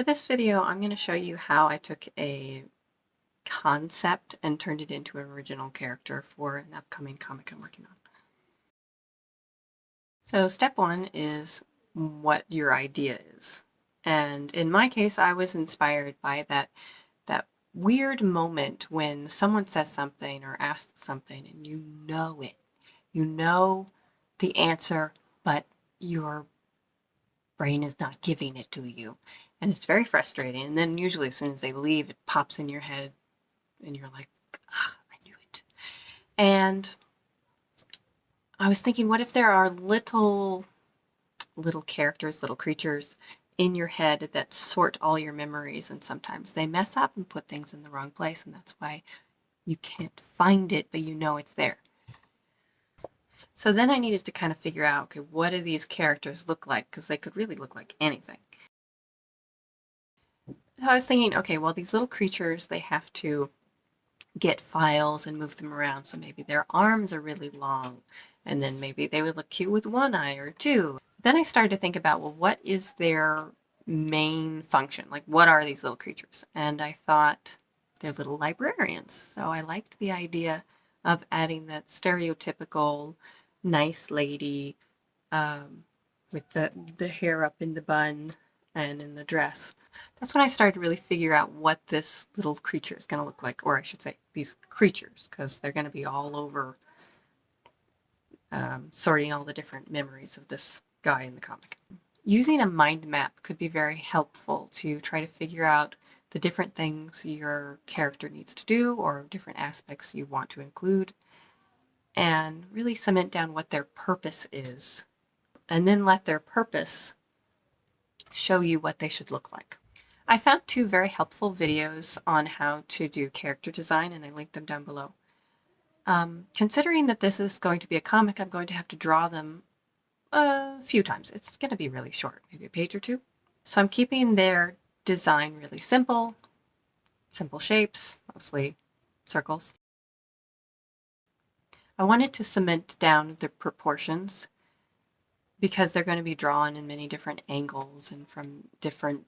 For this video, I'm going to show you how I took a concept and turned it into an original character for an upcoming comic I'm working on. So step one is what your idea is. And in my case, I was inspired by that weird moment when someone says something or asks something and you know it. You know the answer, but your brain is not giving it to you. And it's very frustrating. And then usually as soon as they leave, it pops in your head and you're like, ah, I knew it. And I was thinking, what if there are little characters, little creatures in your head that sort all your memories, and sometimes they mess up and put things in the wrong place, and that's why you can't find it, but you know it's there. So then I needed to kind of figure out, okay, what do these characters look like? Because they could really look like anything. So I was thinking, okay, well, these little creatures, they have to get files and move them around. So maybe their arms are really long, and then maybe they would look cute with one eye or two. Then I started to think about, well, what is their main function? Like, what are these little creatures? And I thought they're little librarians. So I liked the idea of adding that stereotypical nice lady with the hair up in the bun and in the dress. That's when I started to really figure out what this little creature is going to look like, or I should say these creatures, because they're going to be all over sorting all the different memories of this guy in the comic. Using a mind map could be very helpful to try to figure out the different things your character needs to do or different aspects you want to include, and really cement down what their purpose is, and then let their purpose show you what they should look like. I found two very helpful videos on how to do character design, and I linked them down below. Considering that this is going to be a comic, I'm going to have to draw them a few times. It's going to be really short, maybe a page or two. So I'm keeping their design really simple shapes, mostly circles. I wanted to cement down the proportions because they're going to be drawn in many different angles and from different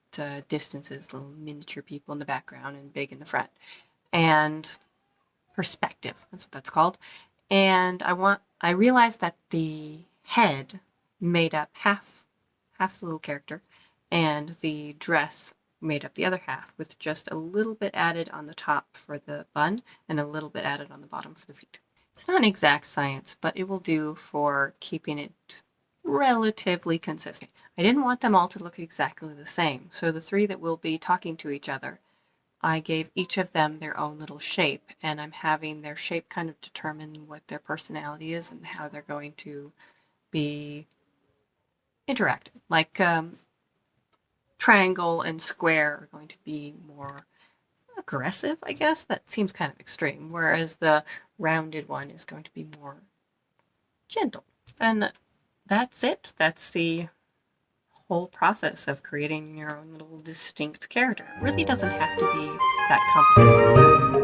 distances, little miniature people in the background and big in the front. And perspective, that's what that's called. And I realized that the head made up half the little character, and the dress made up the other half, with just a little bit added on the top for the bun and a little bit added on the bottom for the feet. It's not an exact science, but it will do for keeping it relatively consistent. I didn't want them all to look exactly the same, so the three that will be talking to each other, I gave each of them their own little shape, and I'm having their shape kind of determine what their personality is and how they're going to be interacting. Like triangle and square are going to be more aggressive, I guess. That seems kind of extreme, whereas the rounded one is going to be more gentle. And that's it. That's the whole process of creating your own little distinct character. It really doesn't have to be that complicated, but